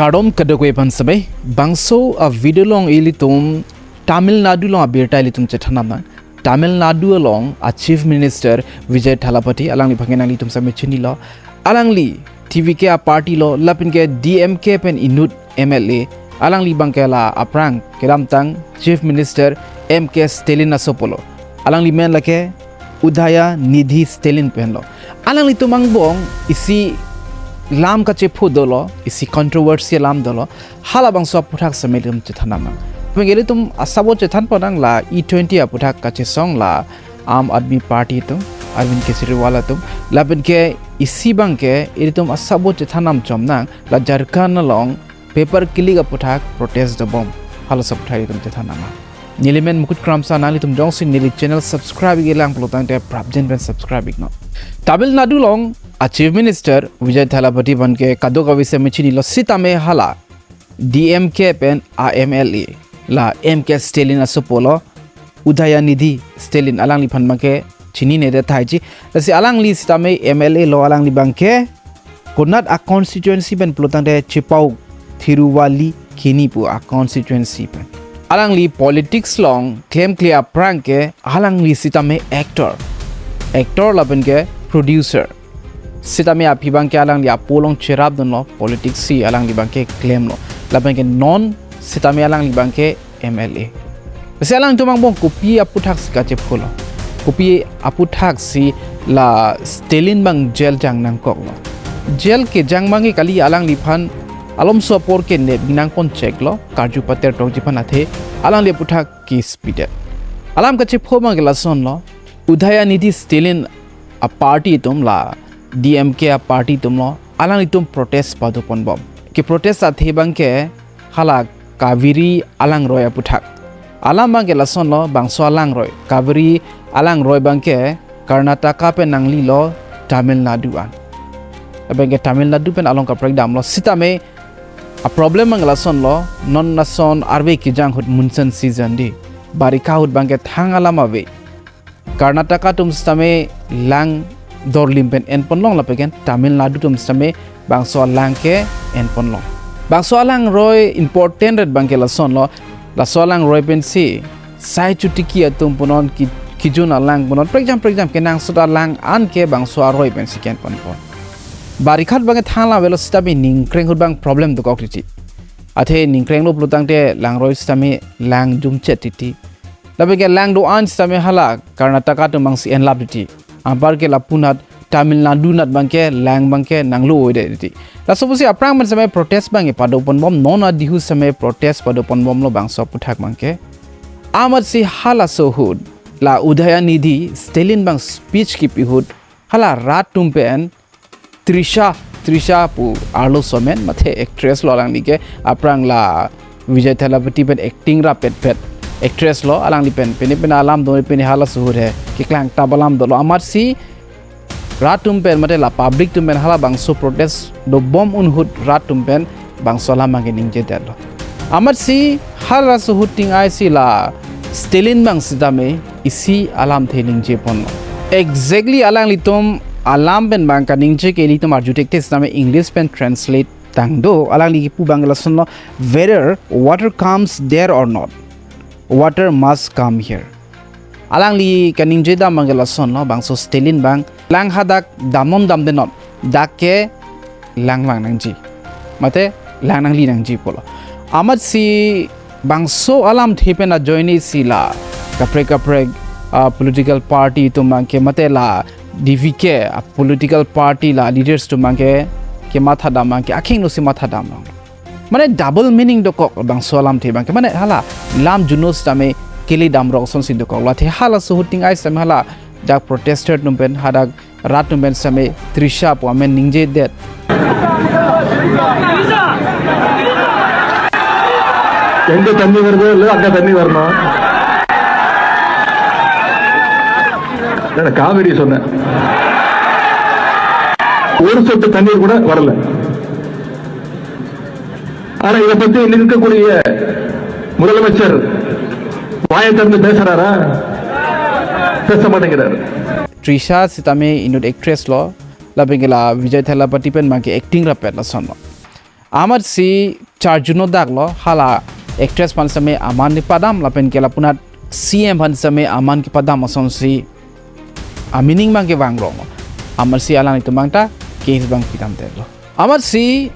Kadom kadakwe pansabai bangso a video long ilitum Tamil Nadu long Abirta ilitum chethanam Tamil Nadu along a Chief Minister Vijay Thalapathy alangli pangenang litum samechini lo alangli TVK a party lo Lapenke DMK pen inut MLA alangli bangkela aprang keramtang Chief Minister MK Stalin asopolo alangli men lake Udhayanidhi Stalin pen lo alangli tumangbong isi lam ka chepu dolo isi controversial lam dolo hala bangso puthak sametum chethanama pengeli tum asabo chethan padang la E20 puthak Kachesong la Aam Admi Party tum Arvind Kejriwal tum Lapenke isi bangke iritum asabo chethanam chomnang la Jharkhand along paper killing puthak protest the bomb hala sabthai tum chethanama Nilimen mukut kramsa nali tum jongsi nili channel subscribe gelang plotang te prabjen ben subscribe igno Tamil Nadu long a Chief Minister Vijay Thalapathy banke kadoka vise mechini lo sitame hala DMK pen AMLA la MK Stalin asopolo Udhayanidhi Stalin alangli phanmake chini ne de thaichi lasi alangli sitame MLA lo alangli banke konat a constituency pen plotang de chipau Thiruvali Kinipu a constituency pen alangli politics long claim clear pranke alangli sitame actor lapenke producer sitame apibang ke alang li apolong cherab don lo politics si alang li bangke claim lo lapen ke non sitame alang li bangke MLA se alang to mangbong kopi aputhak ka che pholo kopi aputhak si la Stalin bang jail jang nang kok lo jail ke jang mangi kali alang li phan alom so por ke ne binang kon check lo karju pater tok ji phan athe alang li aputhak ki speed alam ka che pho mang la son lo Udhayanidhi Stalin a party tum la DMK a party tum lo alang itum protest padupon bom ki protest athe bangke hala Kaveri alang roy aputhak alam bangke lason lo bangso alang roy Kaveri alang roy bangke Karnataka pe nangli lo Tamil Nadu an bangke Tamil Nadu pen along ka prekdam lo sitame a problem mang lason lo non nason arve ki jang hut munson season di barika hut bangke thang alama ve Karnataka tum stame lang dorlimpen en ponlong lapeken Tamil Nadu tum stame bangso lang ke en ponlong bangso lang roy important red bangke la son lo la so lang roy pen si sai chutiki atum ponon ki kijun lang ponon for example ke nang soda lang an ke bangso roy pen si ken pon pon barikhat bange thangla velo stame ningkreng hut bang problem do kokriti athe ningkreng lo plutang te lang roy stame lang jum chetiti labege lang do an stame hala Karnataka to mangsi en labditi ampar ke lapunat Tamil Nadu nat bangke lang bangke nanglo ode ti la suppose aprang man samay protest bange padopon bom non adihu samay protest padopon bom lo bangso puthak bangke amat si hala sohud la Udhayanidhi Stalin bang speech ki pihud hala rat tumpen Trisha pu arlo somen mathe actress lo lang nike aprang la Vijay Thalapathy pen acting ra pet actress lo alang li pen alam do pen hala suhur hai ki klang tabalam do lo amar si ratum pen mate la public tum pen hala bangso protest do bom unhut ratum pen bangso la mangi ningje delo amar si hala suhut ting ai si la Stalin bang sidame isi alam the ningje pon exactly alang li tum alam pen bang ka ningje ke li tum arjutek tes name English pen translate tang do alang li pu bangla son lo whether water comes there or not water must come here alang li kaning jeda mangela son lo bangso Stalin bang lang hadak damnom dam de not dakke lang nangji mate lang nang li nangji polo amat si bangso alam thepena joini sila kapre political party to mangke mate la DVK a political party la leaders to mangke ke matha dam mangke akhing no si matha dam মানে double meaning দক বাংসো আলাম the Banke মানে হালা লাম জুনোস তামে কেলি দাম রকসন সিদ ক লাথে হালা সুহুটিং I সাম হালা দা প্রোটেস্টার নুমপেন হাদা রাত নুমপেন সামে ত্রিশা প আমেন নিংজে দেট எங்க தண்ணி வருதோ இல்ல அங்க தண்ணி வரணும் நான் காவேரி சொன்னேன் ஒரு சொட்டு தண்ணீர் கூட வரல ஆனா இதை பத்தி இருக்கக்கூடிய முதலமைச்சர் வாயை திறந்து பேசுறாரா பேச மாட்டேங்கிறார் Trisha sitame inut actress lo labengela Vijay Thalapathy pen mangke acting ra pet la son Amat si charjuno daglo hala actress pan same aman ni padam Lapenke lapunat CM pan same aman ki padam ason si amining bang ke wangrong Amat si alang itu bangta case bang pitam telo Amat si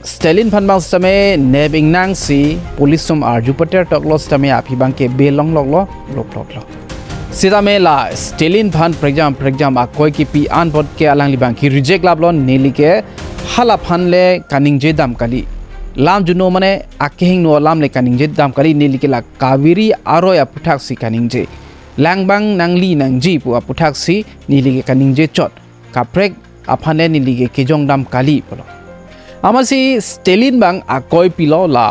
Stalin pan bang same nebing nang si police sum arju pater toklo same api bang ke belong loglo lok Sita me la Stalin pan prexam akoi ki pi an pot ke alang libang ki reject lablo neli ke hala pan le kaning je dam kali lam juno mane akehing no lam le kaning je dam kali neli ke la kaviri aro ya puthak si kaning je langbang nangli nangji pu puthak si neli ke kaning je chot kaprek aphane neli ke kejong dam kali polo amasi Stalin bang akoi pilo la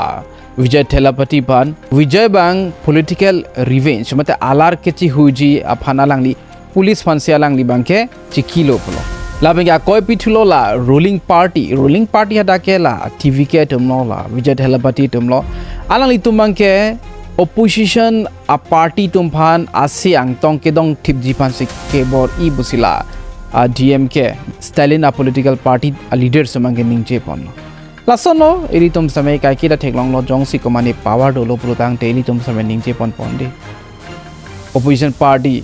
Vijay Thalapathy ban Vijay bang political revenge mate alar ke chi huji aphana langli police fansia langli bangke chikilo polo Lapenke akoi pithulo la ruling party hada ke la TV ke tumlo la Vijay Thalapathy tumlo alangli tumangke opposition a party tumphan asiang tong ke dong thipji pan se ke bor I busila DMK Stalin a political party a leader sumange ningje pon Lasono ilitum samay kai kita theklong lo jongsi komani power dolo prutang te ilitum samay ningje pon de opposition party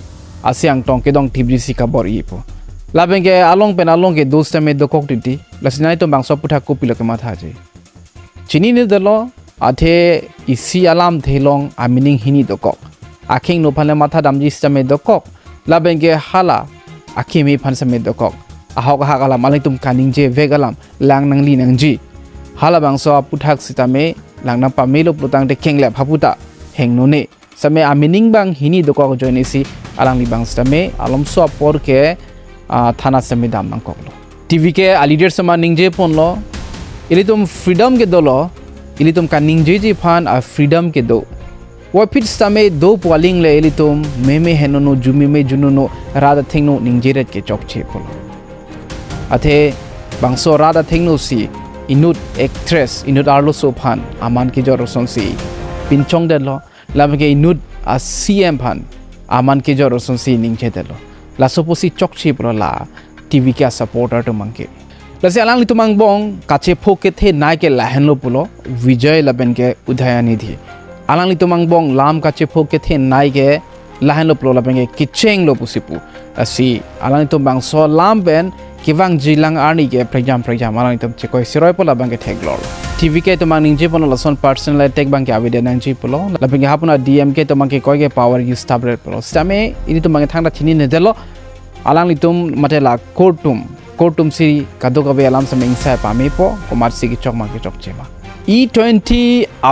asiang tong ke dong thipji sikabor ipo Lapenke along pen along ke dos tame dokok titi lasinai to bangso putha kopilo ke matha je chini ne dalo athe isi alam thelong amining hini dokok akhing no phale matha damji stame dokok Lapenke hala akhimi phan same dokok ahok hakala malitum kaning je vegalam lang nangli nangji hala bangso puthak sitame langnam pamelo plutang de kengle phaputa hengno ne same amining bang hini dokok joine si alangli bang stame alom so por ke thana same dam nang koklo TV ke leader sama ningje ponlo ilitum freedom ke dolo ilitum ka ningje ji phan a freedom ke do wapit same do poling le ilitum meme henono jumi me jununo rada thingno ningje ret ke chokche polo athe bangso rada thingno si inut actress inut arlo sophan aman ki jor sonsi pinchong delo Lapenke inut a CM phan aman ki jor sonsi ningje delo la soposi chokchi pro la TV ka supporter to mangke la se alang litu mangbong kache phoke the nai ke lahenlo pulo Vijay Lapenke Udhayanidhi alang litu mangbong lam kache phoke the nai ke lahenlo pulo Lapenke kicheng lo pusipu asi alang litu bang so lam ben kiwang jilang arni ke prejam alang litu chekoi siroi pola bangke theglor TV ke to mang ningje pono lason personal attack bangke avide nangji pulo Lapenke hapuna DMK to mangke koi ke power use tablet pulo stame ini to mangke thangda chini ne delo alang litum matela courtum si kadokabe alam sa mengsa pame po komar si ki chok mangke chok chema E20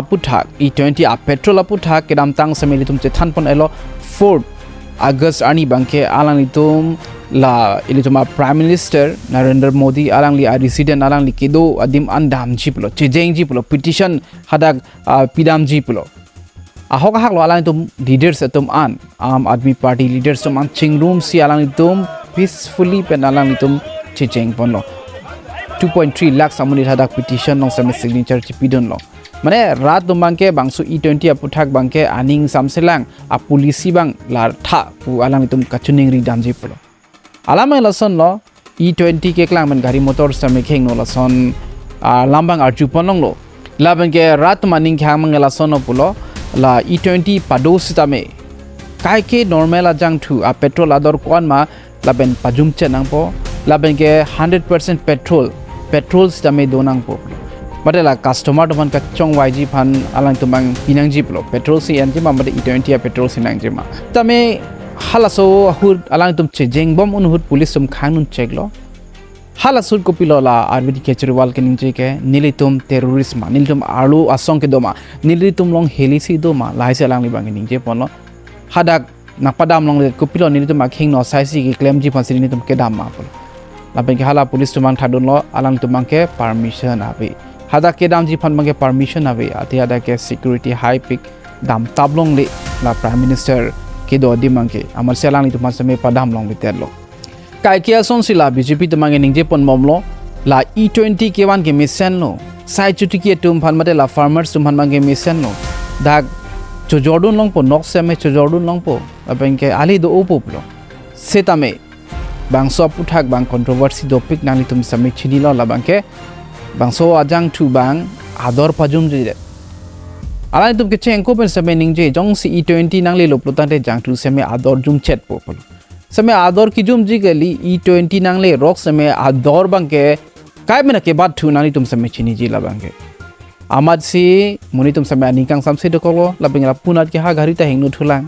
aputhak E20 a petrol aputhak kedam tang samelitum che thanpon elo 4 August ani bangke alang litum la ilituma Prime Minister Narendra Modi alangli a resident alangli kedo adim andam jipulo chejeng jipulo petition hadak pidam jipulo ahok hak lo alang tum leaders atum an admi party leaders tum an chingrum si alang tum peacefully pen alang tum chejeng ponlo 2.3 lakh samuni hadak petition nong same signature chipidon lo mane rat bangke bangsu E20 aputhak bangke aning samselang a policy bang la tha pu alang tum kachuning ri damji pulo alama lason lo E20 ke klang man gari motor same kheng no lason lambang arju ponong lo Lapenke rat maning khang mang lason pulo la E20 pados tame kai ke normal a Jangthu a petrol ador kon ma laben pajum chenang po Lapenke 100% petrol tame donang po Madela customer to man Kachesong YG pan alang tumang pinangji pulo petrol si anji ma made E20 a petrol sinangji ma tame halaso hud alang tum chejeng bom unhud police tum khanun cheklo halasud ko pilola arbi kechriwal ke ninje ke nilitum terrorist ma nilitum alu asong ke doma nilitum long helisi doma laise alang libang ninje ponlo hadak napadam long ko pilo nilitum akhing no saisi ki claim ji pansini tum ke dam ma polo Lapenke hala police tumang thadun lo alang tumang ke permission abe hadak ke dam ji phan mangke permission abe ati hadak ke security high peak dam tablong le la Prime Minister kedo dimangke amar selang itu masame padam long biterlo kai kia son sila BJP tumange ningje pon momlo la E20 kewan ke mission no sai chuti ke tum phan mate la farmers tum phan mangke mission no dak chojordun long po nok same chojordun long po Lapenke ali do opo plo setame bangso puthak bang controversy do pik nang litum same chini lo labangke bangso ajang thu bang ador pajum je alai tum ke cheng ko pen same ning je jong si E20 nang le lop lutan te Jangthu same ador jum chet po polo same ador ki jum ji gali E20 nang le rock same ador bang ke kai mena ke bat thu nang tum same chini ji la bang ke amad si muni tum same ani kang sam se de kolo la beng la punat ke ha gari ta hingnu thulang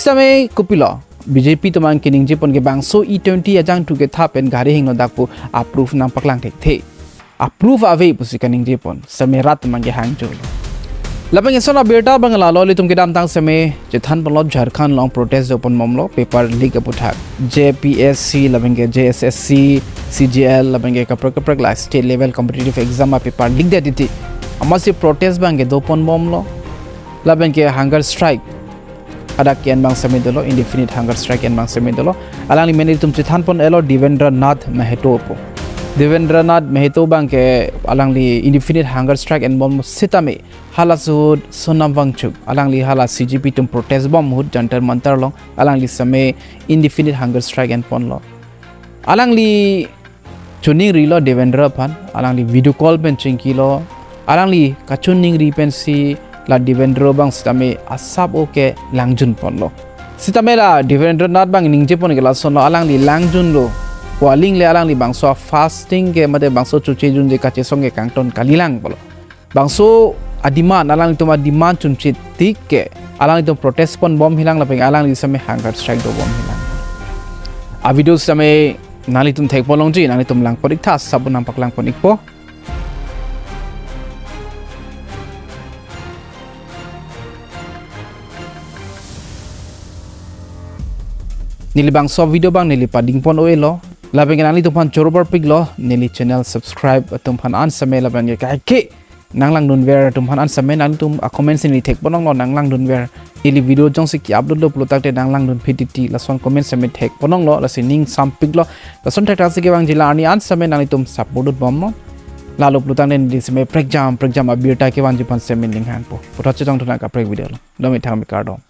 same kupilo BJP tumang kining je pon ke bangso E20 ajang thu ke tha pen gari hingno dakpu approve nang paklang thek the approve ave pusi kaning je pon same rat mang ke hang jol labang esona Abirta bangala lo le tum ke dam tang same je than bolot Jharkhand long protest open momlo paper leak aputhak JPSC labang ke JSSC CGL labang ke kaprak la state level competitive exam paper leak de diti amasi protest bang ke dopon momlo labang ke hunger strike ada kian bang same dolo indefinite hunger strike en bang same dolo alang meni tum che than pon elo Devendranath Mahito po Devendranath Mahito bang ke alang li indefinite hunger strike en bom sitame hala sud sonam wangchuk alang li hala CGP tum protest bom hut jantar mantar long alang li same indefinite hunger strike en pon lo alang li chuning ri lo Devendra pan alang li video call pen chingki lo alang li kachuning ri pen si la Devendra bang sitame asap oke langjun pon lo sitame la Devendranath bang ningje pon gela son lo alang li langjun lo waling le alang li bangso fasting ke mate bangso chuche jun je Kachesong ke kangton kalilang bolo bangso adiman alang li tuma demand chunchi tik ke alang li tum protest pon bom hilang la peng alang li same hunger strike do bom hilang a video same nali tum thek polong ji nali tum lang porik tha sabu nampak lang ponik po nili bangso video bang nili pading pon oelo labeng nali tumpan chorobar piglo nili channel subscribe tumpan an same labeng ke ke nanglang dun ver tumpan an same nali tum a comment ni thek bonong lo nanglang dun ver ili video jong se ki upload lo plotak te nanglang dun pdt la son comment same thek bonong lo la sining sam piglo la son thek se ke bang jila ani an same nali tum support bom mo la lo plotak ne ni same prek jam Abirta ke wan jipan same ling han po potach jong thuna ka prek video lo mi thang mi kardom